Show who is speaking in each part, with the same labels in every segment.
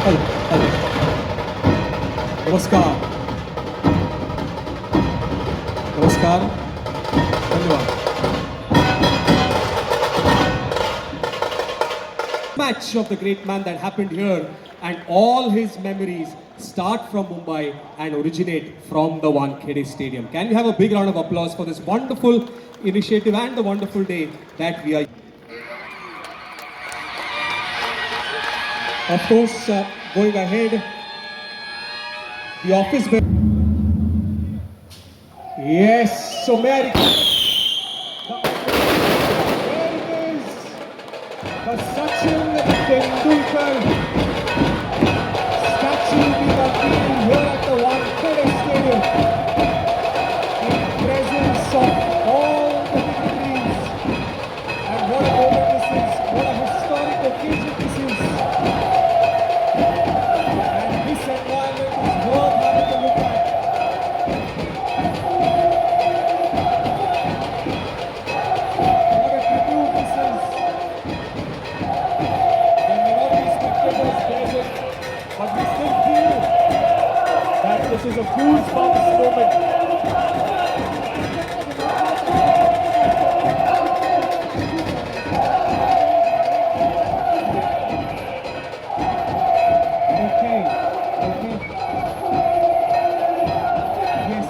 Speaker 1: Hello hello नमस्कार नमस्कार धन्यवाद match of the great man that happened here and all his memories start from Mumbai and originate from the Wankhede Stadium. Can we have a big round of applause for this wonderful initiative and the wonderful day that we are. Of course, going ahead, the office. Yes, so may I there it is, the Sachin Tendulkar statue being unveiled here at the Wankhede Stadium in presence of all the dignitaries. And what a moment this is, what a historic occasion this is. And this environment is worth having a look at. What a tribute this is. There may not be spectators present, but we still feel that this is a goosebumps moment. Okay. Yes,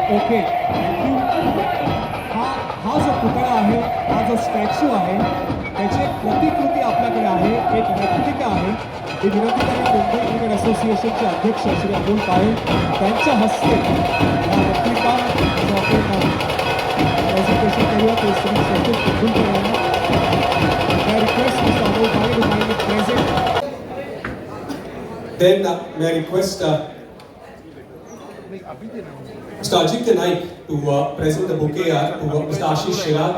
Speaker 1: okay. Thank you. हा जो पुतळा आहे, हा जो statue आहे, त्याची एक प्रतिकृती आपल्याकडे आहे, एक रेप्लिका आहे. ही विनंती करेन मुंबई क्रिकेट असोसिएशनचे अध्यक्ष श्री अमोल काळे त्यांच्या हस्ते हा रेप्लिका जो आपण प्रेझेंटेशन करूया ते श्री सचिन तेंडुलकर यांना. I request Mr. Amol Kale to kindly present. Then may I request Mr. Ajit Naik to present the bouquet to Mr. Ashish Shelar,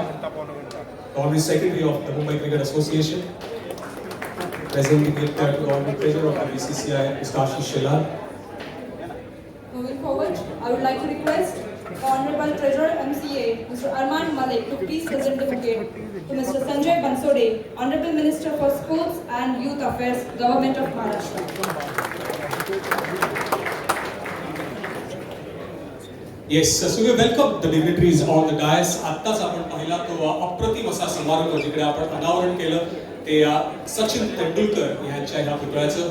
Speaker 1: Honorary Secretary of the Mumbai Cricket Association. Presenting it to the Honorary Treasurer of the BCCI, Mr. Ashish Shelar.
Speaker 2: Moving forward, I would like to request the Honorable Treasurer MCA, Mr. Arman Malik, to please present the bouquet to Mr. Sanjay Bansode, Honorable Minister for Sports and Youth Affairs, Government of Maharashtra.
Speaker 1: Yes, so we welcome the dignitaries on the dais. आत्ताच आपण पाहिला तो अप्रतिम असा समारंभ जिकडे आपण अनावरण केलं ते सचिन तेंडुलकर यांच्या ह्या पुतळ्याचं.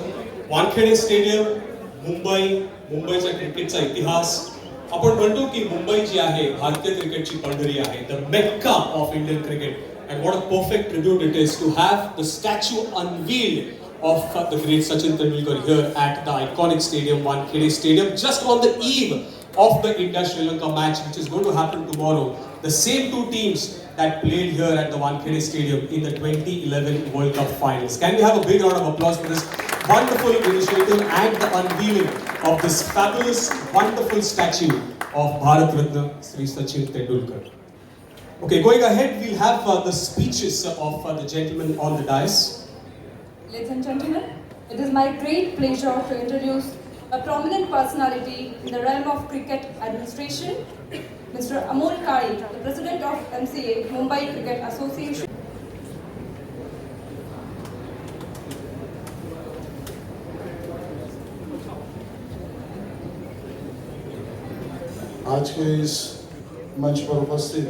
Speaker 1: वानखेडे स्टेडियम, मुंबईचा क्रिकेटचा इतिहास. आपण म्हणतो की मुंबई जी आहे भारतीय क्रिकेटची पंढरी आहे, the Mecca of Indian cricket. And what a perfect tribute it is to have the statue unveiled of the great Sachin Tendulkar here at the iconic stadium, Wankhede Stadium, just on the eve of the India-Sri Lanka match, which is going to happen tomorrow. The same two teams that played here at the Wankhede Stadium in the 2011 World Cup Finals. Can we have a big round of applause for this wonderful initiative and the unveiling of this fabulous, wonderful statue of Bharat Ratna Sri Sachin Tendulkar. Okay, going ahead, we'll have the speeches of the gentlemen on the dais.
Speaker 2: Ladies and gentlemen, it is my great pleasure to introduce a prominent personality in the realm of cricket administration, Mr. Amol Kale, the President of MCA, Mumbai Cricket Association.
Speaker 3: आज के इस मंच पर उपस्थित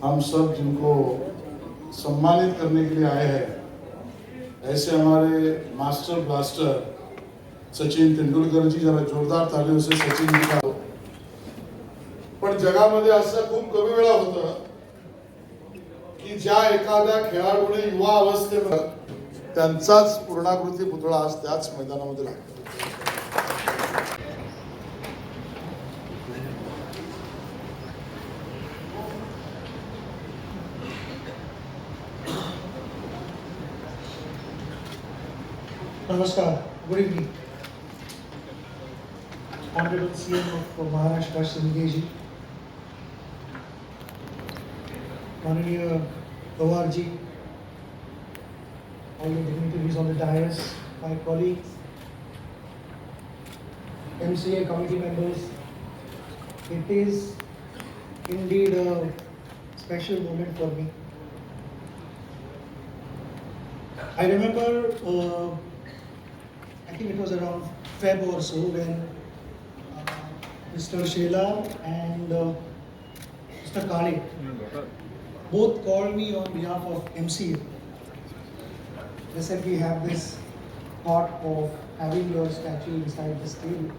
Speaker 3: हम सब जिनको सम्मानित करने के लिए आए हैं, ऐसे हमारे मास्टर ब्लास्टर सचिन तेंडुलकर जी, जरा जोरदार तालियों से सचिन जी का. पण जगामध्ये असं खूप कमी वेळा होतं की ज्या एखाद्या खेळाडूने युवा अवस्थेमध्ये त्यांचाच पूर्णाकृती पुतळा आज त्याच मैदानामध्ये लागतो.
Speaker 4: Namaskar, good evening. Honorable CM of Maharashtra, Sindhiji, Honorable Pawarji, all the dignitaries on the dais, my colleagues, MCA committee members. It is indeed a special moment for me I remember, I think it was around Feb or so when Mr. Sheila and Mr. Kale both called me on behalf of MCA. They said we have this thought of having your statue inside the stadium.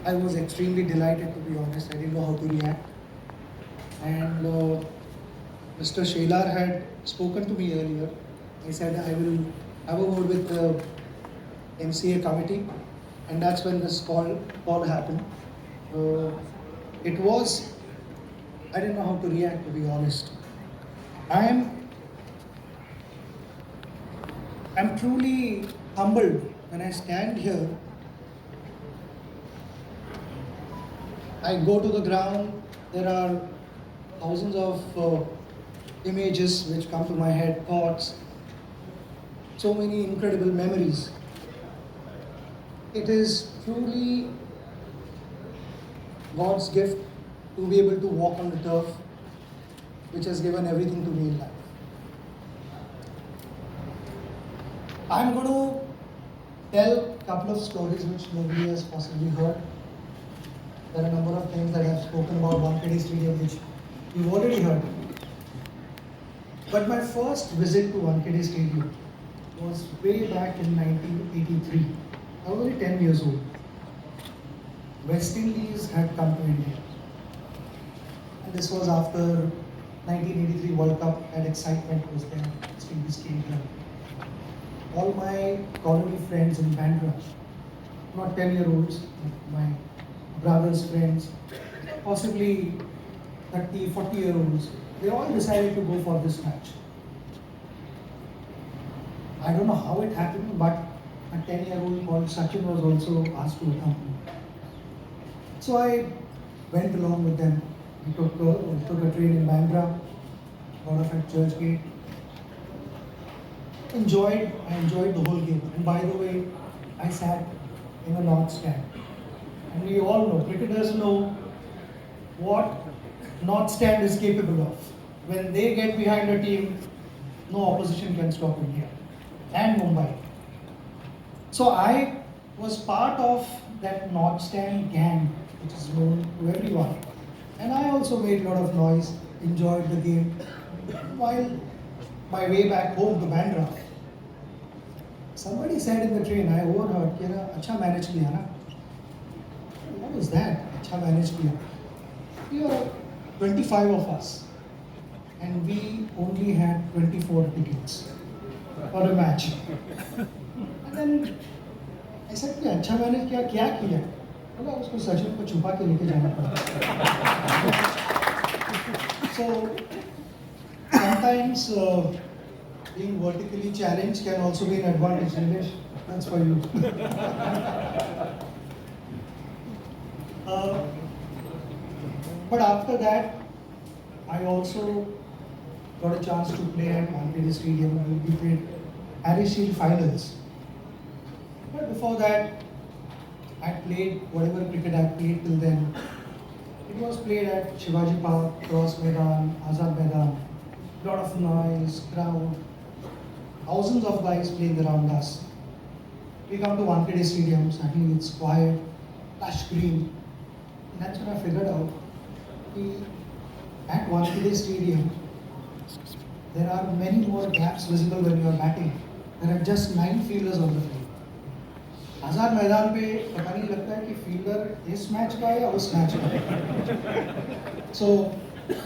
Speaker 4: I was extremely delighted, to be honest. I didn't know how to react. And Mr. Shelar had spoken to me earlier. He said I will have a word with the MCA committee, and that's when this call happened. It was, I didn't know how to react, to be honest. I'm truly humbled when I stand here. I go to the ground, there are thousands of images which come to my head, thoughts, so many incredible memories. It is truly God's gift to be able to walk on the turf, which has given everything to me in life. I'm going to tell a couple of stories which nobody has possibly heard. There are a number of things that I've spoken about Wankhede Stadium which you've already heard. But my first visit to Wankhede Stadium was way back in 1983. I was only 10 years old. West Indies had come to India. And this was after 1983 World Cup, and excitement was there. West Indies came here. All my colony friends in Bandra, not 10-year-olds, my brother's friends, possibly 30, 40-year-olds, they all decided to go for this match. I don't know how it happened, but a 10-year-old called Sachin was also asked to accompany. So I went along with them. We took a train in Bandra, got off at Church Gate. I enjoyed the whole game. And by the way, I sat in a north stand. And we all know, cricketers know what north stand is capable of. When they get behind a team, no opposition can stop India and Mumbai. So I was part of that north stand gang, which is known to everyone. And I also made a lot of noise, enjoyed the game. While my way back home to Bandra, somebody said in the train, I overheard, "Acha manage kiya na?" What was that? Acha manage kiya. We were 25 of us, and we only had 24 tickets for a match. And then I said, "Acha manage kiya, kya kiya?" बोला उसको सचिन को छुपा के लेके जाना पड़ा. So sometimes being vertically challenged can also be an advantage. Nilesh, that's for you. But after that, I also got a chance to play at Wankhede Stadium. We played Harris Shield finals. But before that, I played whatever cricket I played till then. It was played at Shivaji Park, Cross Maidan, Azad Maidan. Lot of noise, crowd. Thousands of guys playing around us. We come to Wankhede Stadium, suddenly it's quiet, lush green. And that's when I figured out, at Wankhede Stadium, there are many more gaps visible when you are batting. There are just 9 fielders on the field. Azad Maidan पे पता नहीं लगता है कि fielder इस match का है या उस मैच का है. So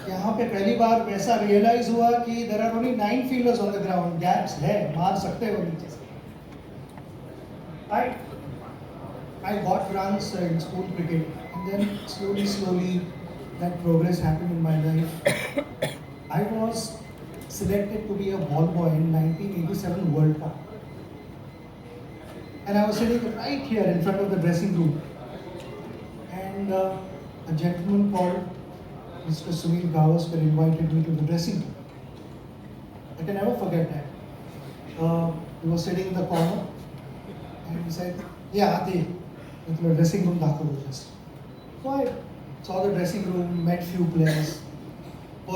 Speaker 4: यहाँ पे पहली बार वैसा रियलाइज हुआ कि there are only 9 fielders on the ground. Gaps है, मार सकते हो नीचे से. I got runs in school cricket, and then slowly that progress happened in my life. I was selected to be a ball boy in 1987 World Cup. And I was sitting right here in front of the dressing room. And a gentleman called Mr. Sunil Gavaskar invited me to the dressing room. I can never forget that. He was sitting in the corner and he said, "Yeah, Ate, the dressing room dakho just." So I saw the dressing room, met few players. I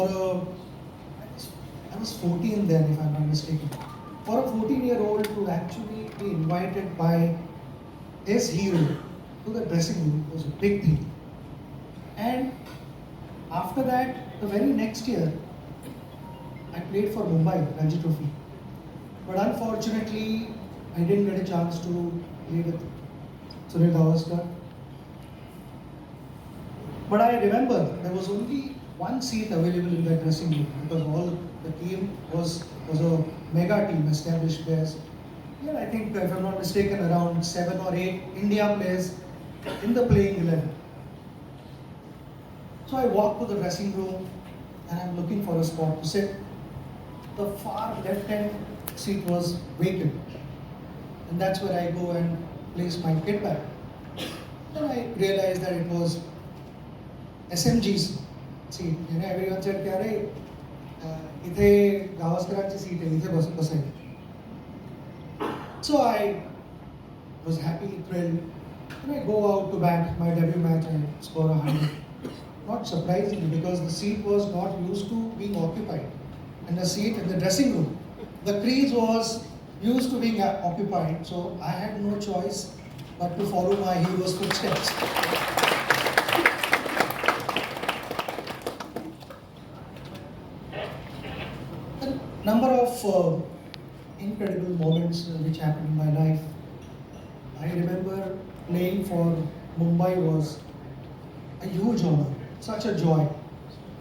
Speaker 4: was 14 then, if I'm not mistaken. For a 14-year-old to actually be invited by his hero to the dressing room was a big thing. And after that, the very next year, I played for Mumbai, Ranji Trophy. But unfortunately, I didn't get a chance to play with Sunil Gavaskar. But I remember there was only one seat available in that dressing room because all the team was a mega team, established players. Yeah, I think, if I'm not mistaken, around 7 or 8 India players in the playing 11. So I walked to the dressing room and I'm looking for a spot to sit. The far left-hand seat was vacant. And that's where I go and place my kit bag. Then I realized that it was SMG's seat. Everyone said, "Kya इथे गावस्करांची seat आहे, इथे बसायला." So I was happy, thrilled. And I go out to bat my debut match and score 100. Not surprisingly, because the seat was not used to being occupied. And the seat in the dressing room, the crease was used to being occupied, so I had no choice but to follow my hero's footsteps. A number of incredible moments which happened in my life. I remember playing for Mumbai was a huge honor, such a joy.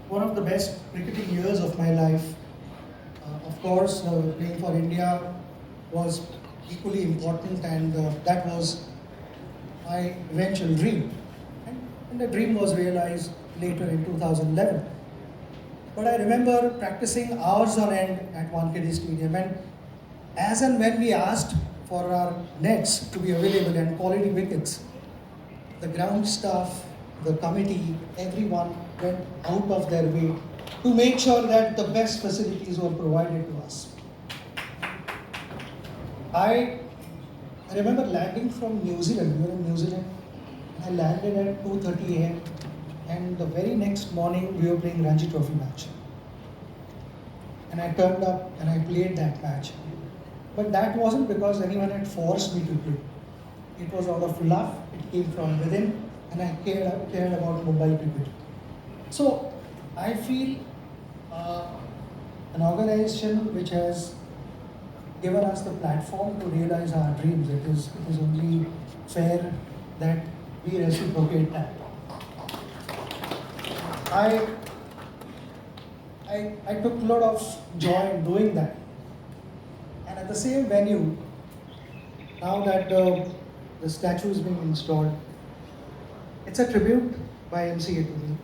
Speaker 4: One of the best cricketing years of my life. Of course, playing for India was equally important, and that was my eventual dream. And the dream was realized later in 2011. But I remember practicing hours on end at Wankhede Stadium, and as and when we asked for our nets to be available and quality wickets, the ground staff, the committee, everyone went out of their way to make sure that the best facilities were provided to us. I remember landing from New Zealand. We were in New Zealand. I landed at 2:30 a.m. and the very next morning we were playing Ranji Trophy match. And I turned up and I played that match. But that wasn't because anyone had forced me to play. It was out of love, it came from within, and I cared about Mumbai cricket. So I feel an organization which has given us the platform to realize our dreams. It is only fair that we reciprocate that. I took a lot of joy in doing that. And at the same venue, now that the statue is being installed, it's a tribute by MCA to me.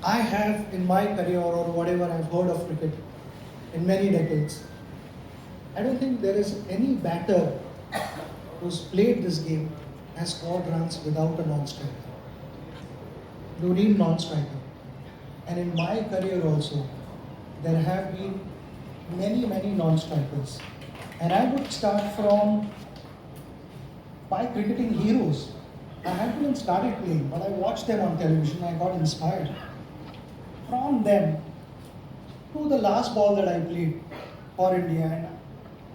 Speaker 4: I have in my career or whatever I've heard of cricket in many decades, I don't think there is any batter who's played this game has scored runs without a non-striker. You need non-striker. And in my career also, there have been many non-strikers. And I would start from my cricketing heroes. I hadn't even started playing, but I watched them on television. I got inspired. From them to the last ball that I played for India. And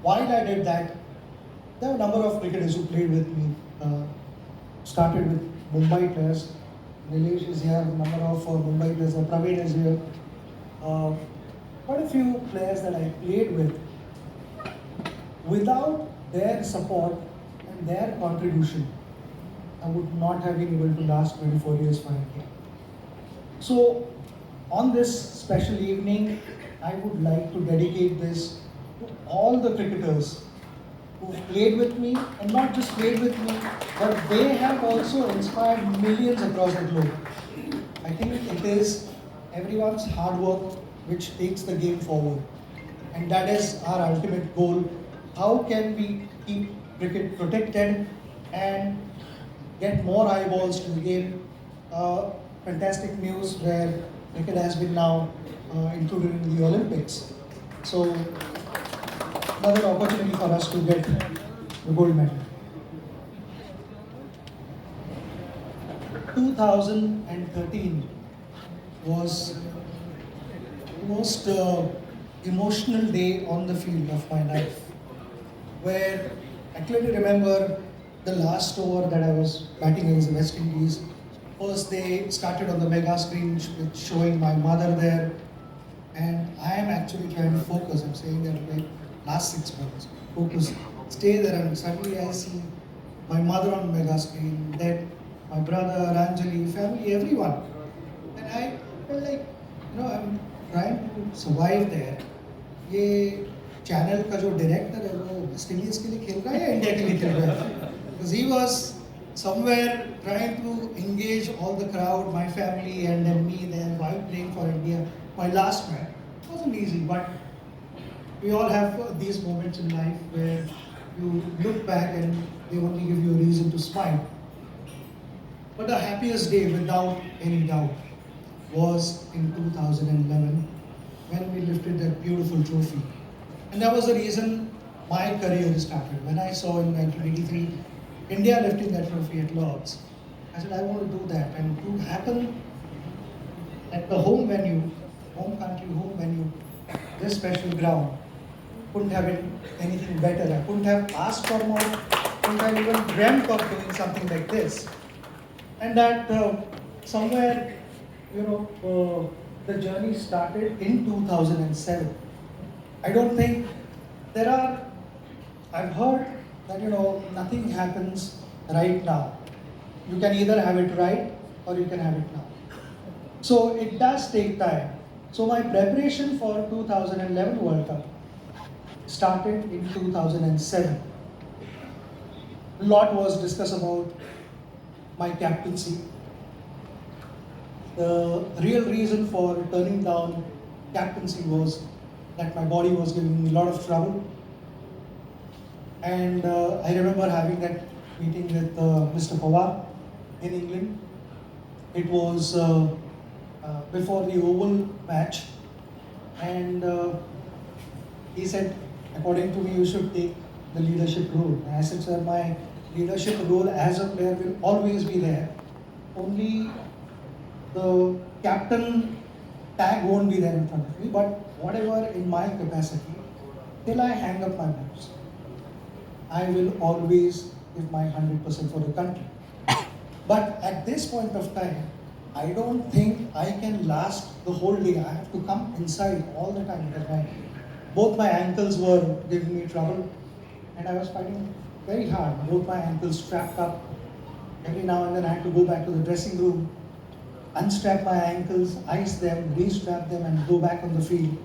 Speaker 4: while I did that, there were a number of cricketers who played with me. Started with Mumbai players. Nilesh is here, a number of Mumbai players. Praveen is here. Quite a few players that I played with. Without their support and their contribution, I would not have been able to last 24 years for India. So, on this special evening, I would like to dedicate this to all the cricketers who played with me, and not just played with me, but they have also inspired millions across the globe. I think it is everyone's hard work which takes the game forward. And that is our ultimate goal. How can we keep cricket protected and get more eyeballs to the game? Fantastic news where cricket has been now included in the Olympics. So, another opportunity for us to get the gold medal. 2013 was most emotional day on the field of my life, where I clearly remember the last over that I was batting against the West Indies. First, they started on the mega screen with showing my mother there, and I am actually trying to focus. I'm saying that my last 6 balls, focus, stay there, and suddenly I see my mother on mega screen, then my brother, Anjali, family, everyone. And I felt like, I'm trying to survive there. ये channel का जो director है वो West Indies के लिए खेल रहा है या इंडिया के लिए खेल रहा है? Because he was somewhere trying to engage all the crowd, my family, and then me there while playing for India. My last match wasn't easy, but we all have these moments in life where you look back and they only give you a reason to smile. But the happiest day, without any doubt, was in 2011 when we lifted that beautiful trophy. And that was the reason my career started. When I saw in 1983 India lifting that trophy at Lords, I said, I want to do that. And to happen at the home venue, home country, home venue, this special ground, couldn't have been anything better. I couldn't have asked for more, couldn't have even dreamt of doing something like this. And that somewhere, the journey started in 2007. I don't think I've heard that, nothing happens right now. You can either have it right or you can have it now. So it does take time. So my preparation for 2011 World Cup started in 2007. A lot was discussed about my captaincy. The real reason for turning down captaincy was that my body was giving me a lot of trouble. And I remember having that meeting with Mr. Pawar in England. It was before the Oval match. And he said, according to me, you should take the leadership role. And I said, sir, my leadership role as a player will always be there. Only the captain tag won't be there in front of me, but whatever in my capacity, till I hang up my boots, I will always give my 100% for the country. But at this point of time, I don't think I can last the whole day. I have to come inside all the time because both my ankles were giving me trouble, and I was fighting very hard. Both my ankles strapped up. Every now and then I had to go back to the dressing room, unstrap my ankles, ice them, re-strap them, and go back on the field.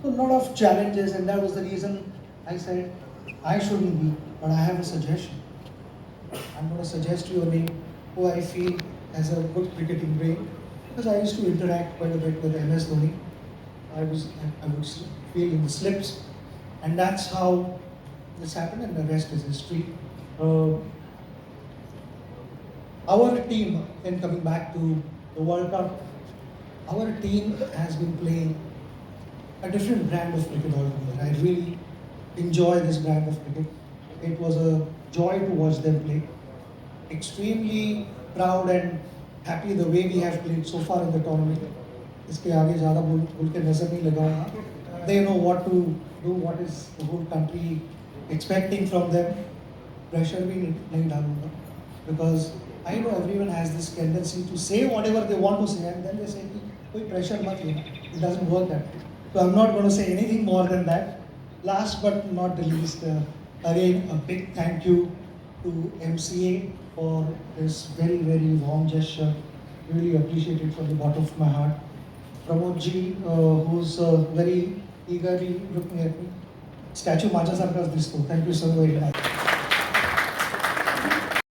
Speaker 4: So a lot of challenges, and that was the reason I said I shouldn't be, but I have a suggestion. I'm going to suggest you a name who I feel has a good cricketing brain, because I used to interact quite a bit with MS Dhoni. I would feel in the slips, and that's how this happened, and the rest is history. Our team, then coming back to the World Cup, our team has been playing a different brand of cricket altogether. I really enjoy this brand of cricket. It was a joy to watch them play. Extremely proud and happy the way we have played so far in the tournament. इसके आगे ज़्यादा बोल के नजर नहीं लगाऊंगा. They know what to do, what is the whole country expecting from them. Pressure भी नहीं डालूंगा, because I know everyone has this tendency to say whatever they want to say, and then they say कि कोई pressure मत लेना. It doesn't work that way. So I'm not going to say anything more than that. Last but not the least, again a big thank you to MCA for this very, very warm gesture. Really appreciate it from the bottom of my heart. Pramod ji, who's very eagerly looking at me. Statue माझ्यासारखाच दिसतो. Thank you so very much.